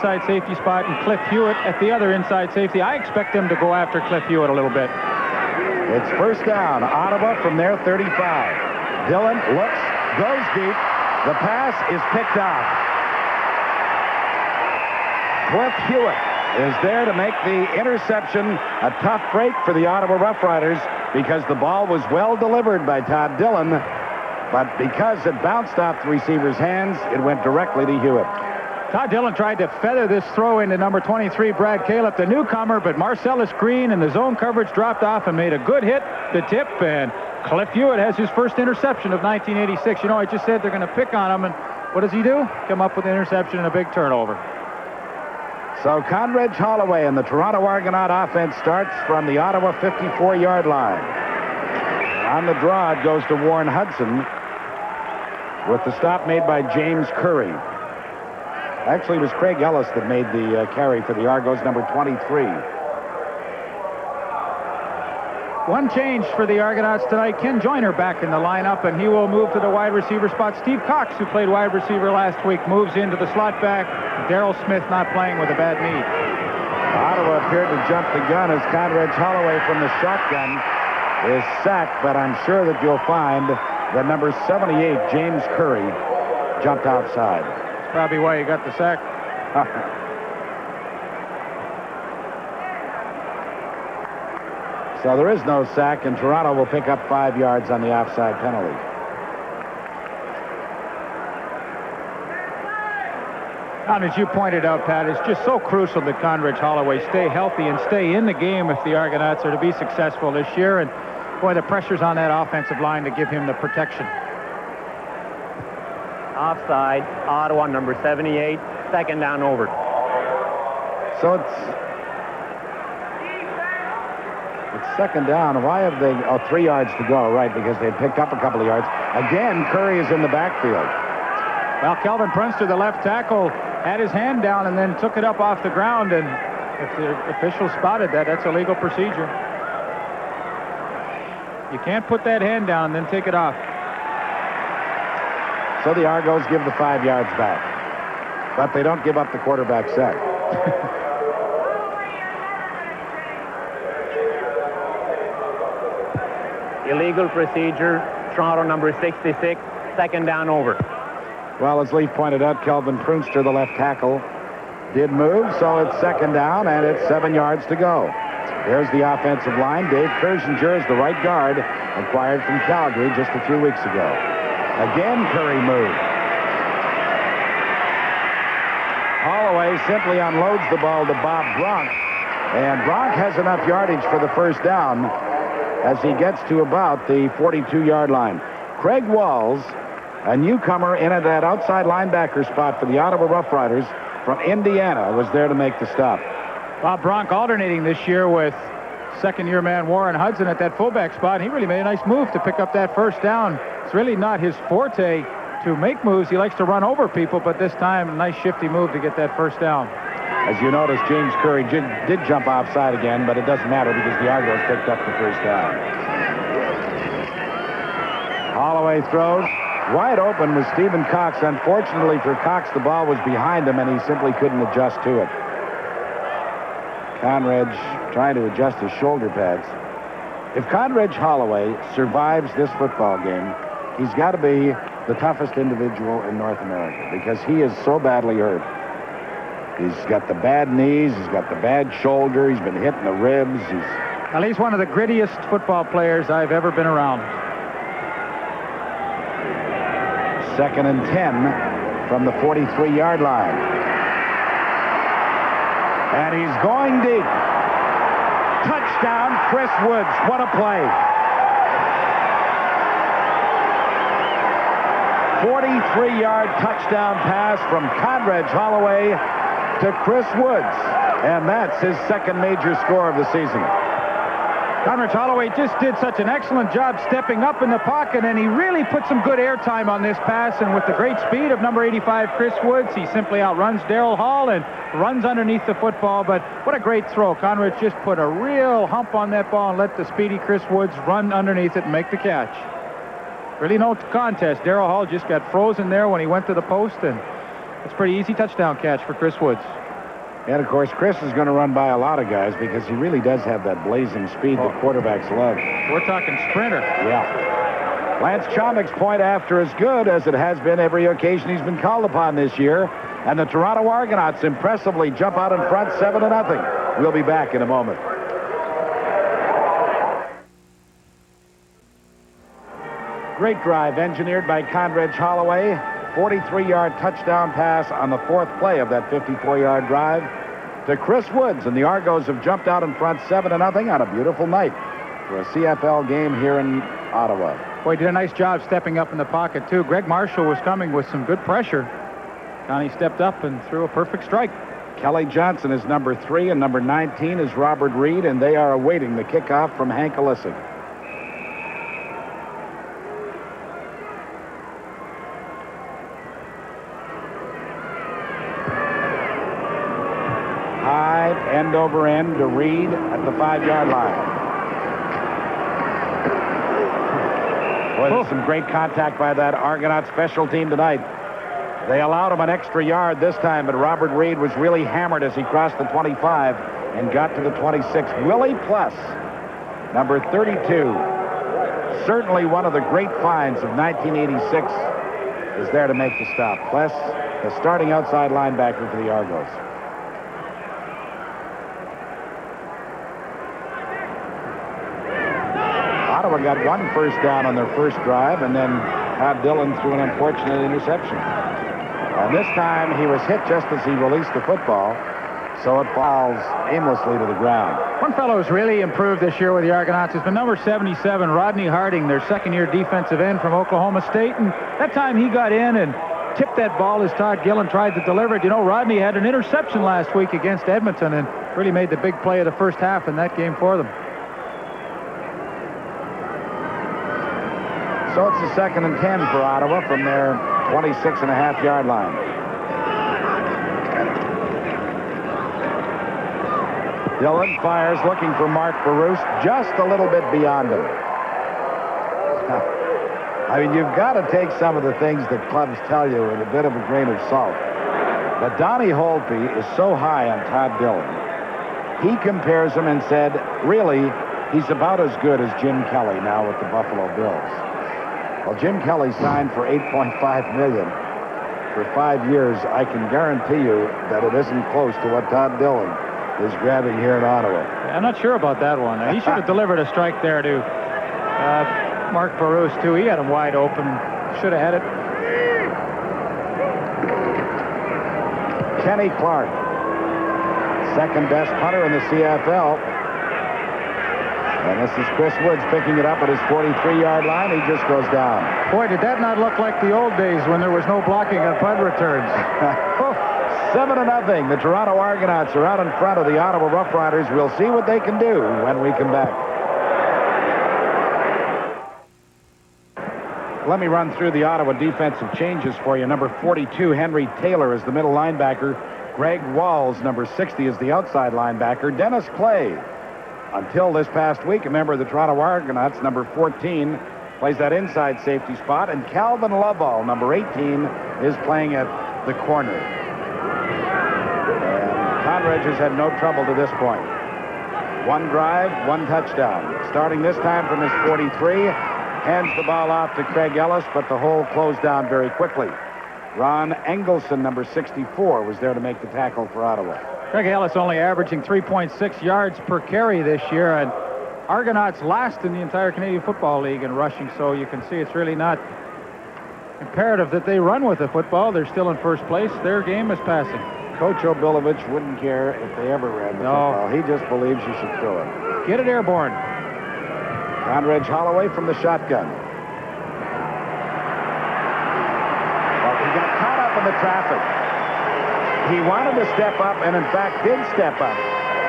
inside safety spot and Cliff Hewitt at the other inside safety. I expect them to go after Cliff Hewitt a little bit. It's first down. Ottawa from their 35. Dillon looks, goes deep. The pass is picked off. Cliff Hewitt is there to make the interception. A tough break for the Ottawa Rough Riders because the ball was well delivered by Todd Dillon, but because it bounced off the receiver's hands, it went directly to Hewitt. Todd Dillon tried to feather this throw into number 23, Brad Caleb, the newcomer, but Marcellus Green and the zone coverage dropped off and made a good hit, the tip, and Cliff Hewitt has his first interception of 1986. You know, I just said they're going to pick on him, and what does he do? Come up with an interception and a big turnover. So Conrad Holloway and the Toronto Argonaut offense starts from the Ottawa 54-yard line. On the draw, it goes to Warren Hudson with the stop made by James Curry. Actually, it was Craig Ellis that made the carry for the Argos, number 23. One change for the Argonauts tonight. Ken Joyner back in the lineup, and he will move to the wide receiver spot. Steve Cox, who played wide receiver last week, moves into the slot back. Darrell Smith not playing with a bad knee. Ottawa appeared to jump the gun as Conrad Holloway from the shotgun is sacked, but I'm sure that you'll find that number 78, James Curry, jumped outside. That's probably why he got the sack. So there is no sack, and Toronto will pick up 5 yards on the offside penalty. And as you pointed out, Pat, it's just so crucial that Conrad Holloway stay healthy and stay in the game if the Argonauts are to be successful this year. And boy, the pressure's on that offensive line to give him the protection. Offside, Ottawa, number 78, second down over. So it's second down. Why have they... 3 yards to go, right, because they picked up a couple of yards. Again, Curry is in the backfield. Well, Kelvin Prunster, the left tackle, had his hand down and then took it up off the ground, and if the official spotted that, that's a legal procedure. You can't put that hand down and then take it off. So the Argos give the 5 yards back, but they don't give up the quarterback sack. Illegal procedure, Toronto number 66, second down over. Well, as Leaf pointed out, Kelvin Prunster, the left tackle, did move, so it's second down, and it's 7 yards to go. There's the offensive line. Dave Kirsinger is the right guard, acquired from Calgary just a few weeks ago. Again, Curry moved. Holloway simply unloads the ball to Bob Bronk, and Bronk has enough yardage for the first down as he gets to about the 42-yard line. Craig Walls, a newcomer in at that outside linebacker spot for the Ottawa Rough Riders from Indiana, was there to make the stop. Bob Bronk alternating this year with second-year man Warren Hudson at that fullback spot. He really made a nice move to pick up that first down. It's really not his forte to make moves. He likes to run over people, but this time a nice shifty move to get that first down. As you notice, James Curry did jump offside again, but it doesn't matter because the Argos picked up the first down. Holloway throws. Wide open was Stephen Cox. Unfortunately for Cox, the ball was behind him, and he simply couldn't adjust to it. Conrad's trying to adjust his shoulder pads. If Conrad Holloway survives this football game, he's got to be the toughest individual in North America because he is so badly hurt. He's got the bad knees, he's got the bad shoulder, he's been hit in the ribs. He's one of the grittiest football players I've ever been around. Second and 10 from the 43-yard line. And he's going deep. Touchdown, Chris Woods. What a play. 43-yard touchdown pass from Conrad Holloway to Chris Woods. And that's his second major score of the season. Conrad Holloway just did such an excellent job stepping up in the pocket, and he really put some good airtime on this pass, and with the great speed of number 85, Chris Woods, he simply outruns Darrell Hall and runs underneath the football. But what a great throw. Conrad just put a real hump on that ball and let the speedy Chris Woods run underneath it and make the catch. Really no contest. Darrell Hall just got frozen there when he went to the post, and it's a pretty easy touchdown catch for Chris Woods. And, of course, Chris is going to run by a lot of guys because he really does have that blazing speed that quarterbacks love. We're talking sprinter. Yeah. Lance Chomek's point after is good, as it has been every occasion he's been called upon this year. And the Toronto Argonauts impressively jump out in front 7-0. We'll be back in a moment. Great drive engineered by Conrad Holloway. 43-yard touchdown pass on the fourth play of that 54-yard drive to Chris Woods, and the Argos have jumped out in front 7-0 on a beautiful night for a CFL game here in Ottawa. Boy, did a nice job stepping up in the pocket, too. Greg Marshall was coming with some good pressure. Connie stepped up and threw a perfect strike. Kelly Johnson is number 3, and number 19 is Robert Reed, and they are awaiting the kickoff from Hank Alissig. End over end to Reed at the 5-yard line. Boy, there's some great contact by that Argonaut special team tonight. They allowed him an extra yard this time, but Robert Reed was really hammered as he crossed the 25 and got to the 26. Willie Plus, number 32. Certainly one of the great finds of 1986 is there to make the stop. Plus, the starting outside linebacker for the Argos. Ottawa got one first down on their first drive, and then Todd Dillon threw an unfortunate interception. And this time he was hit just as he released the football, so it falls aimlessly to the ground. One fellow who's really improved this year with the Argonauts has been number 77, Rodney Harding, their second-year defensive end from Oklahoma State. And that time he got in and tipped that ball as Todd Gillen tried to deliver it. You know, Rodney had an interception last week against Edmonton and really made the big play of the first half in that game for them. So it's a 2nd and 10 for Ottawa from their 26.5-yard line. Dillon fires, looking for Mark Barouche, just a little bit beyond him. I mean, you've got to take some of the things that clubs tell you with a bit of a grain of salt. But Donnie Holtby is so high on Todd Dillon. He compares him and said, really, he's about as good as Jim Kelly now with the Buffalo Bills. Well, Jim Kelly signed for $8.5 million for 5 years. I can guarantee you that it isn't close to what Todd Dillon is grabbing here in Ottawa. I'm not sure about that one. He should have delivered a strike there to Mark Barouche, too. He had him wide open. Should have had it. Kenny Clark, second best punter in the CFL. And this is Chris Woods picking it up at his 43-yard line. He just goes down. Boy, did that not look like the old days when there was no blocking on punt returns. 7-0. The Toronto Argonauts are out in front of the Ottawa Rough Riders. We'll see what they can do when we come back. Let me run through the Ottawa defensive changes for you. Number 42, Henry Taylor, is the middle linebacker. Greg Walls, number 60, is the outside linebacker. Dennis Clay, until this past week, a member of the Toronto Argonauts, number 14, plays that inside safety spot. And Calvin Lovall, number 18, is playing at the corner. And Conrad has had no trouble to this point. One drive, one touchdown. Starting this time from his 43, hands the ball off to Craig Ellis, but the hole closed down very quickly. Ron Engelson, number 64, was there to make the tackle for Ottawa. Craig Ellis only averaging 3.6 yards per carry this year, and Argonauts last in the entire Canadian Football League in rushing, so you can see it's really not imperative that they run with the football. They're still in first place. Their game is passing. Coach Obilovich wouldn't care if they ever ran the football. He just believes you should throw it. Get it airborne. Conrad Holloway from the shotgun. Well, he got caught up in the traffic. He wanted to step up, and in fact did step up.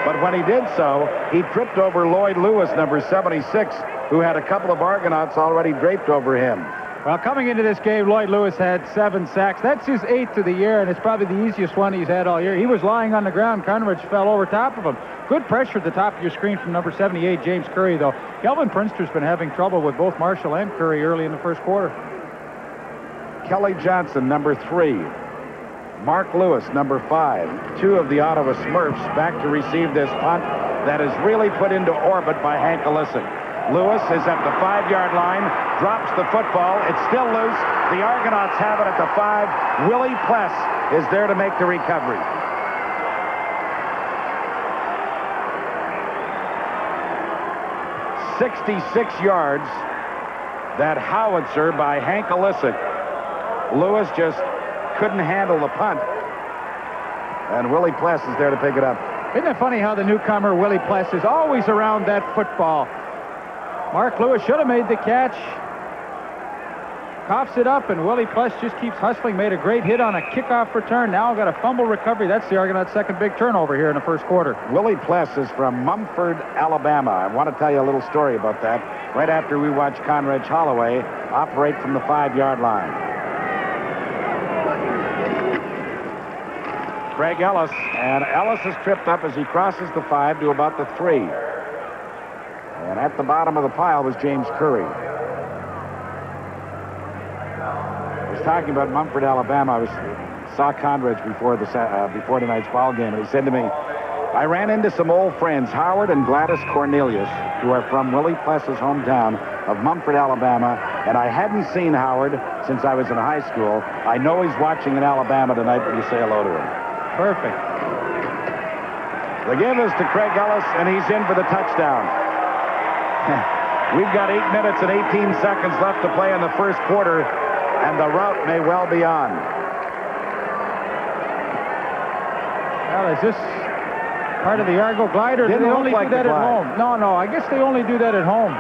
But when he did so, he tripped over Lloyd Lewis, number 76, who had a couple of Argonauts already draped over him. Well, coming into this game, Lloyd Lewis had 7 sacks. That's his 8th of the year, and it's probably the easiest one he's had all year. He was lying on the ground. Conrad fell over top of him. Good pressure at the top of your screen from number 78, James Curry, though. Kelvin Prinster's been having trouble with both Marshall and Curry early in the first quarter. Kelly Johnson, number 3. Mark Lewis, number 5, 2 of the Ottawa Smurfs, back to receive this punt that is really put into orbit by Hank Olisic. Lewis is at the 5-yard line, drops the football. It's still loose. The Argonauts have it at the 5. Willie Pless is there to make the recovery. "66 yards, that howitzer by Hank Olisic. Lewis just couldn't handle the punt, and Willie Pless is there to pick it up. Isn't it funny how the newcomer, Willie Pless, is always around that football? Mark Lewis should have made the catch. Coughs it up, and Willie Pless just keeps hustling. Made a great hit on a kickoff return. Now got a fumble recovery. That's the Argonauts' second big turnover here in the first quarter. Willie Pless is from Mumford, Alabama. I want to tell you a little story about that right after we watch Conrad Holloway operate from the 5-yard line. Craig Ellis, and Ellis is tripped up as he crosses the 5 to about the 3. And at the bottom of the pile was James Curry. I was talking about Mumford, Alabama. I saw Conrad before tonight's ball game, and he said to me, "I ran into some old friends, Howard and Gladys Cornelius, who are from Willie Pless's hometown of Mumford, Alabama, and I hadn't seen Howard since I was in high school. I know he's watching in Alabama tonight. Will you say hello to him?" Perfect. The give is to Craig Ellis, and he's in for the touchdown. We've got 8 minutes and 18 seconds left to play in the first quarter, and the route may well be on. Well, is this part of the Argo glide, or do they only do that at home? No, I guess they only do that at home.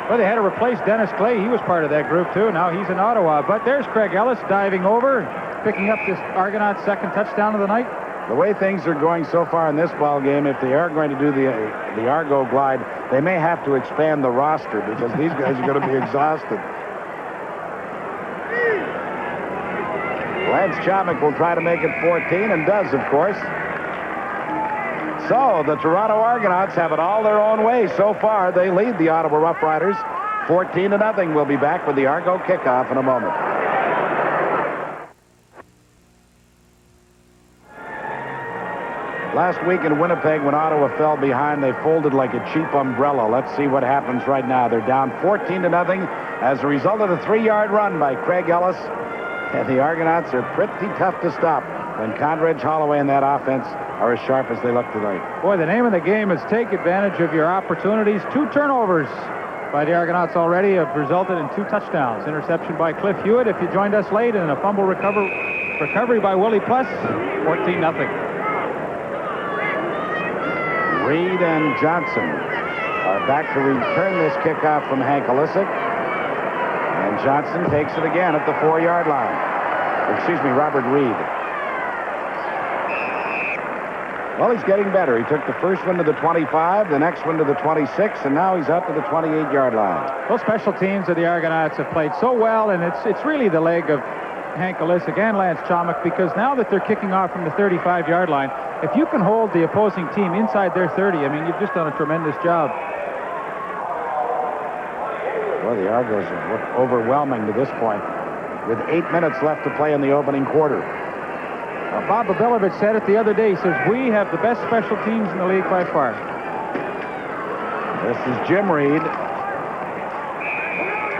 Well, they had to replace Dennis Clay. He was part of that group, too. Now he's in Ottawa. But there's Craig Ellis diving over, picking up this Argonauts' second touchdown of the night. The way things are going so far in this ball game, if they are going to do the Argo glide, they may have to expand the roster because these guys are going to be exhausted. Lance Chomik will try to make it 14 and does, of course. So the Toronto Argonauts have it all their own way so far. They lead the Ottawa Rough Riders 14-0. We'll be back with the Argo kickoff in a moment. Last week in Winnipeg, when Ottawa fell behind, they folded like a cheap umbrella. Let's see what happens right now. They're down 14-0 as a result of the 3-yard run by Craig Ellis. And the Argonauts are pretty tough to stop when Conrad Holloway and that offense are as sharp as they look tonight. Boy, the name of the game is take advantage of your opportunities. 2 turnovers by the Argonauts already have resulted in 2 touchdowns. Interception by Cliff Hewitt, if you joined us late, and a fumble recovery by Willie Pless. 14-0. Reed and Johnson are back to return this kickoff from Hank Olisic. And Johnson takes it again at the 4-yard line. Excuse me, Robert Reed. Well, he's getting better. He took the first one to the 25, the next one to the 26, and now he's up to the 28-yard line. Those special teams of the Argonauts have played so well, and it's really the leg of Hank Olisic and Lance Chomik, because now that they're kicking off from the 35-yard line, if you can hold the opposing team inside their 30, I mean, you've just done a tremendous job. Well, the Argos have looked overwhelming to this point with 8 minutes left to play in the opening quarter. Well, Bob Babilovich said it the other day. He says, we have the best special teams in the league by far. This is Jim Reed.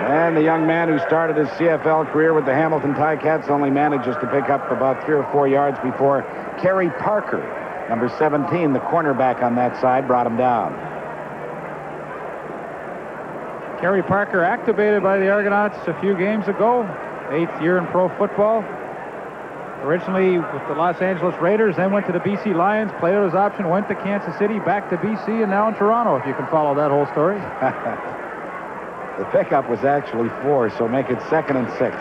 And the young man who started his CFL career with the Hamilton Ticats only manages to pick up about 3 or 4 yards before Kerry Parker, number 17, the cornerback on that side, brought him down. Kerry Parker activated by the Argonauts a few games ago. 8th year in pro football. Originally with the Los Angeles Raiders, then went to the BC Lions, played out his option, went to Kansas City, back to BC, and now in Toronto, if you can follow that whole story. The pickup was actually 4, so make it 2nd and 6.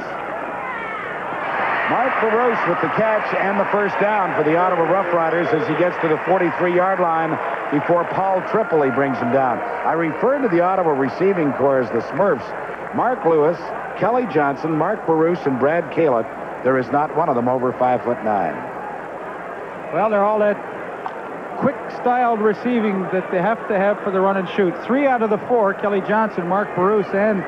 Mark Barouche with the catch and the first down for the Ottawa Rough Riders as he gets to the 43-yard line before Paul Tripoli brings him down. I refer to the Ottawa receiving corps as the Smurfs. Mark Lewis, Kelly Johnson, Mark Barouche, and Brad Caleb. There is not one of them over 5'9". Well, they're all that quick-styled receiving that they have to have for the run and shoot. 3 out of the 4, Kelly Johnson, Mark Barouche, and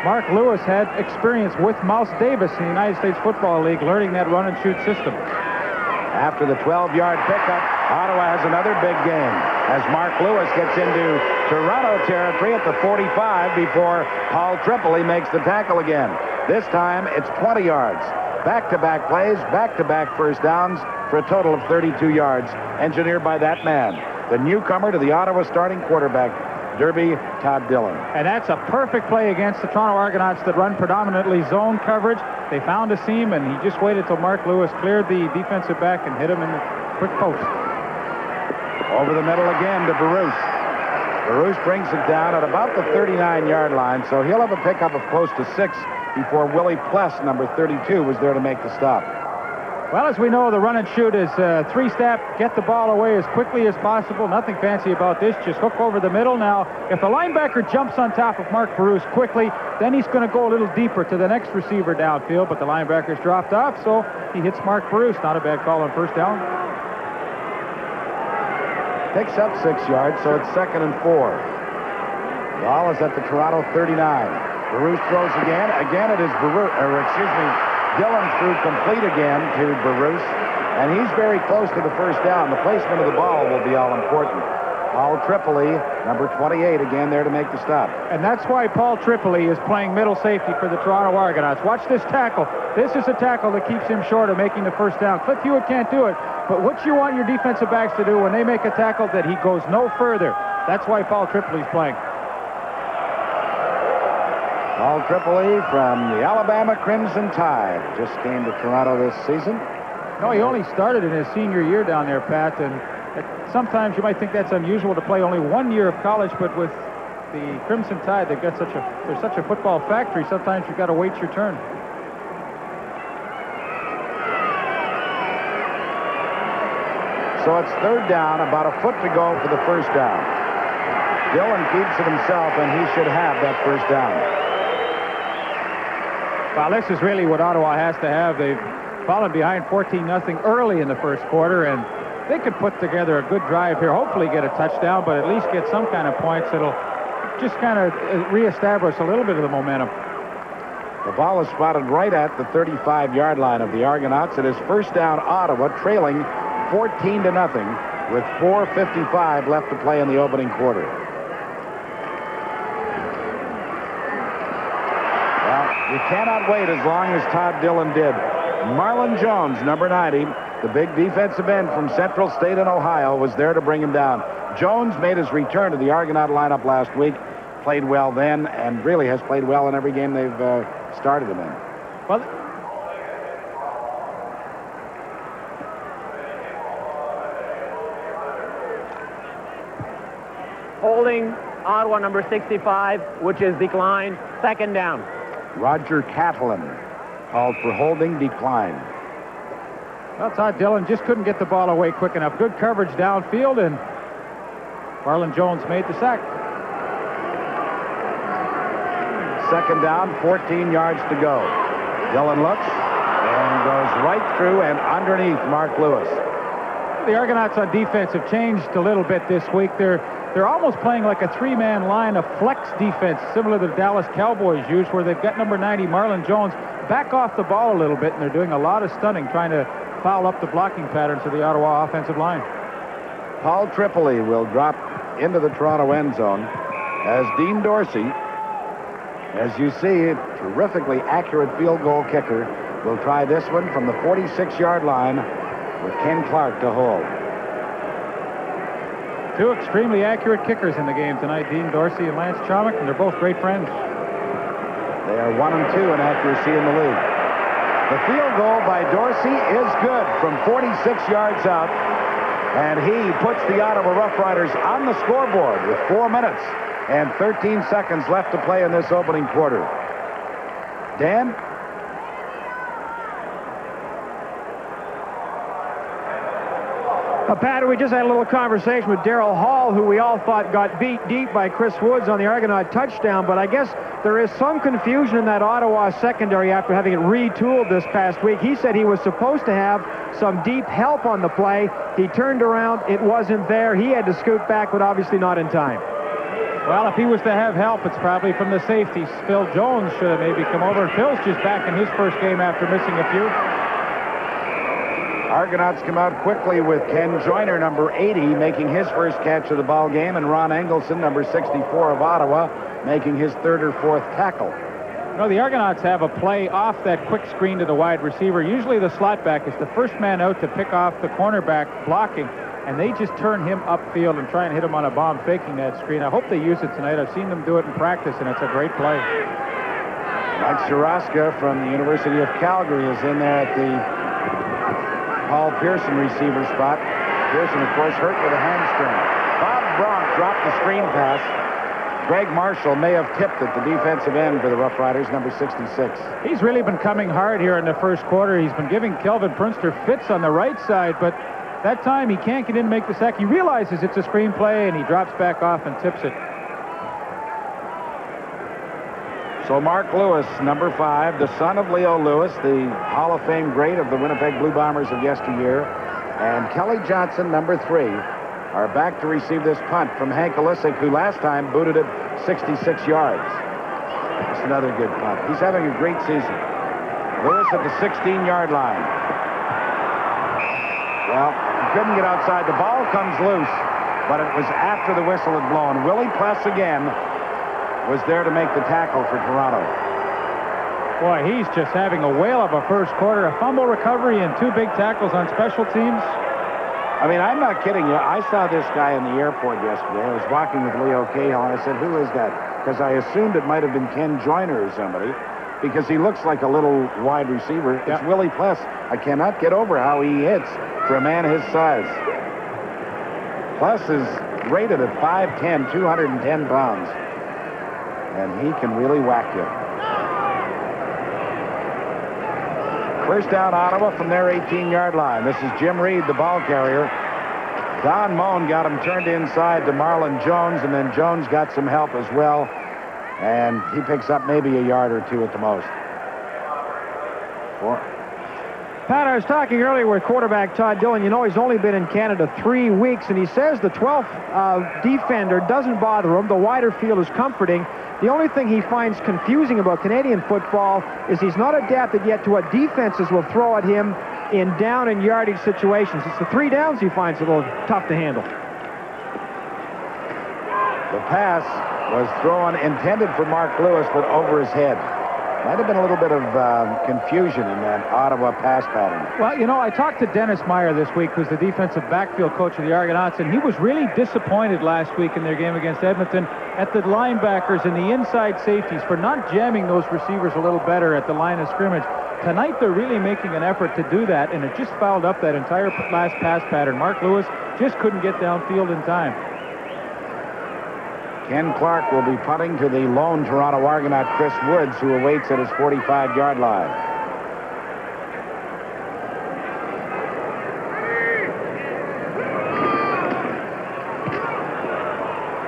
Mark Lewis had experience with Mouse Davis in the United States Football League, learning that run and shoot system. After the 12-yard pickup, Ottawa has another big game as Mark Lewis gets into Toronto territory at the 45 before Paul Tripoli makes the tackle again. This time, it's 20 yards. Back-to-back plays, back-to-back first downs for a total of 32 yards, engineered by that man, the newcomer to the Ottawa starting quarterback, Derby Todd Dillon. And that's a perfect play against the Toronto Argonauts that run predominantly zone coverage. They found a seam, and he just waited till Mark Lewis cleared the defensive back and hit him in the quick post. Over the middle again to Baruch. Baruch brings it down at about the 39-yard line, so he'll have a pickup of close to 6 before Willie Pless, number 32, was there to make the stop. Well, as we know, the run and shoot is three-step, get the ball away as quickly as possible. Nothing fancy about this, just hook over the middle. Now, if the linebacker jumps on top of Mark Baruch quickly, then he's going to go a little deeper to the next receiver downfield, but the linebacker's dropped off, so he hits Mark Baruch. Not a bad call on first down. Picks up 6 yards, so it's 2nd and 4. Ball is at the Toronto 39. Baruch throws again. Again, it is Dillon threw complete again to Baruch, and he's very close to the first down. The placement of the ball will be all important. Paul Tripoli, number 28, again there to make the stop. And that's why Paul Tripoli is playing middle safety for the Toronto Argonauts. Watch this tackle. This is a tackle that keeps him short of making the first down. Cliff Hewitt can't do it, but what you want your defensive backs to do when they make a tackle that he goes no further. That's why Paul Tripoli's playing. Paul Tripoli from the Alabama Crimson Tide just came to Toronto this season. No, he only started in his senior year down there, Pat, and sometimes you might think that's unusual to play only 1 year of college, but with the Crimson Tide, they're such a football factory, sometimes you've got to wait your turn. So it's 3rd down, about a foot to go for the first down. Dillon keeps it himself, and he should have that first down. Well, this is really what Ottawa has to have. They've fallen behind 14-0 early in the first quarter, and they could put together a good drive here, hopefully get a touchdown, but at least get some kind of points that'll just kind of reestablish a little bit of the momentum. The ball is spotted right at the 35-yard line of the Argonauts. It is first down Ottawa, trailing 14-0 with 4:55 left to play in the opening quarter. You cannot wait as long as Todd Dillon did. Marlon Jones, number 90, the big defensive end from Central State in Ohio, was there to bring him down. Jones made his return to the Argonaut lineup last week, played well then, and really has played well in every game they've started him in. Well, Holding Ottawa number 65, which is declined. 2nd down. Roger Catalan called for holding, declined. Well, Todd Dillon just couldn't get the ball away quick enough. Good coverage downfield, and Marlon Jones made the sack. 2nd down, 14 yards to go. Dillon looks and goes right through and underneath Mark Lewis. The Argonauts on defense have changed a little bit this week. They're almost playing like a 3-man line of flex defense, similar to the Dallas Cowboys use, where they've got number 90, Marlon Jones, back off the ball a little bit, and they're doing a lot of stunning, trying to foul up the blocking patterns of the Ottawa offensive line. Paul Tripoli will drop into the Toronto end zone as Dean Dorsey, as you see, terrifically accurate field goal kicker, will try this one from the 46-yard line with Ken Clark to hold. Two extremely accurate kickers in the game tonight, Dean Dorsey and Lance Chomick, and they're both great friends. They are 1 and 2 in accuracy in the league. The field goal by Dorsey is good from 46 yards out, and he puts the Ottawa Rough Riders on the scoreboard with 4 minutes and 13 seconds left to play in this opening quarter. Dan? Pat, we just had a little conversation with Darrell Hall, who we all thought got beat deep by Chris Woods on the Argonaut touchdown, but I guess there is some confusion in that Ottawa secondary after having it retooled this past week. He said he was supposed to have some deep help on the play. He turned around, it wasn't there. He had to scoot back, but obviously not in time. Well, if he was to have help, it's probably from the safeties. Phil Jones should have maybe come over, and Phil's just back in his first game after missing a few. Argonauts come out quickly with Ken Joyner, number 80, making his first catch of the ball game, and Ron Engelson, number 64 of Ottawa, making his third or fourth tackle. No, the Argonauts have a play off that quick screen to the wide receiver. Usually the slot back is the first man out to pick off the cornerback blocking, and they just turn him upfield and try and hit him on a bomb faking that screen. I hope they use it tonight. I've seen them do it in practice, and it's a great play. Mike Saraska from the University of Calgary is in there at the Paul Pearson receiver spot. Pearson, of course, hurt with a hamstring. Bob Bronk dropped the screen pass. Greg Marshall may have tipped it, the defensive end for the Rough Riders, number 66. He's really been coming hard here in the first quarter. He's been giving Kelvin Prunster fits on the right side, but that time he can't get in and make the sack. He realizes it's a screen play, and he drops back off and tips it. So Mark Lewis, number 5, the son of Leo Lewis, the Hall of Fame great of the Winnipeg Blue Bombers of yesteryear, and Kelly Johnson, number 3, are back to receive this punt from Hank Olisic, who last time booted it 66 yards. It's another good punt. He's having a great season. Lewis at the 16-yard line. Well, he couldn't get outside. The ball comes loose, but it was after the whistle had blown. Willie Pless again was there to make the tackle for Toronto. Boy, he's just having a whale of a first quarter. A fumble recovery and 2 big tackles on special teams. I mean, I'm not kidding you. I saw this guy in the airport yesterday. I was walking with Leo Cahill, and I said, who is that? Because I assumed it might have been Ken Joyner or somebody, because he looks like a little wide receiver. It's Willie Pless. I cannot get over how he hits for a man his size. Pless is rated at 5'10", 210 pounds, and he can really whack you. First down, Ottawa from their 18-yard line. This is Jim Reed, the ball carrier. Don Moan got him turned inside to Marlon Jones, and then Jones got some help as well, and he picks up maybe a yard or 2 at the most. Pat, I was talking earlier with quarterback Todd Dillon. You know, he's only been in Canada 3 weeks, and he says the 12th defender doesn't bother him. The wider field is comforting. The only thing he finds confusing about Canadian football is he's not adapted yet to what defenses will throw at him in down and yardage situations. It's the 3 downs he finds a little tough to handle. The pass was thrown, intended for Mark Lewis, but over his head. Might have been a little bit of confusion in that Ottawa pass pattern. Well, you know, I talked to Dennis Meyer this week, who's the defensive backfield coach of the Argonauts, and he was really disappointed last week in their game against Edmonton at the linebackers and the inside safeties for not jamming those receivers a little better at the line of scrimmage. Tonight, they're really making an effort to do that, and it just fouled up that entire last pass pattern. Mark Lewis just couldn't get downfield in time. Ken Clark will be punting to the lone Toronto Argonaut, Chris Woods, who awaits at his 45-yard line.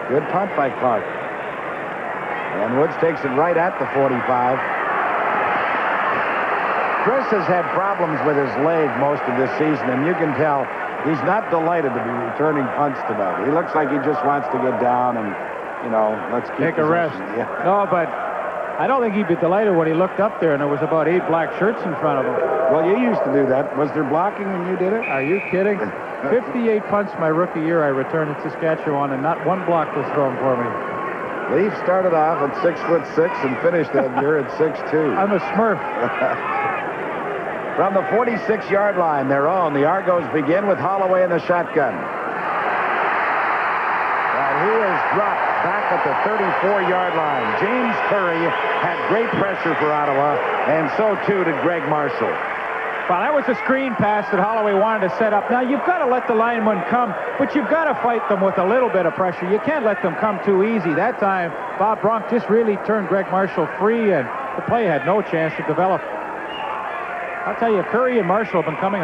Good punt by Clark. And Woods takes it right at the 45. Chris has had problems with his leg most of this season, and you can tell he's not delighted to be returning punts tonight. He looks like he just wants to get down and, you know, let's take a rest. Yeah. No, but I don't think he'd be delighted when he looked up there and there was about 8 black shirts in front of him. Well, you used to do that. Was there blocking when you did it? Are you kidding? 58 punts my rookie year I returned in Saskatchewan, and not one block was thrown for me. Leaf started off at 6'6" and finished that year at 6'2". I'm a Smurf. From the 46-yard line, their own, the Argos begin with Holloway in the shotgun. And he is dropped back at the 34-yard line. James Curry had great pressure for Ottawa, and so too did Greg Marshall. Well, that was a screen pass that Holloway wanted to set up. Now, you've got to let the lineman come, but you've got to fight them with a little bit of pressure. You can't let them come too easy. That time, Bob Bronk just really turned Greg Marshall free, and the play had no chance to develop. I'll tell you, Curry and Marshall have been coming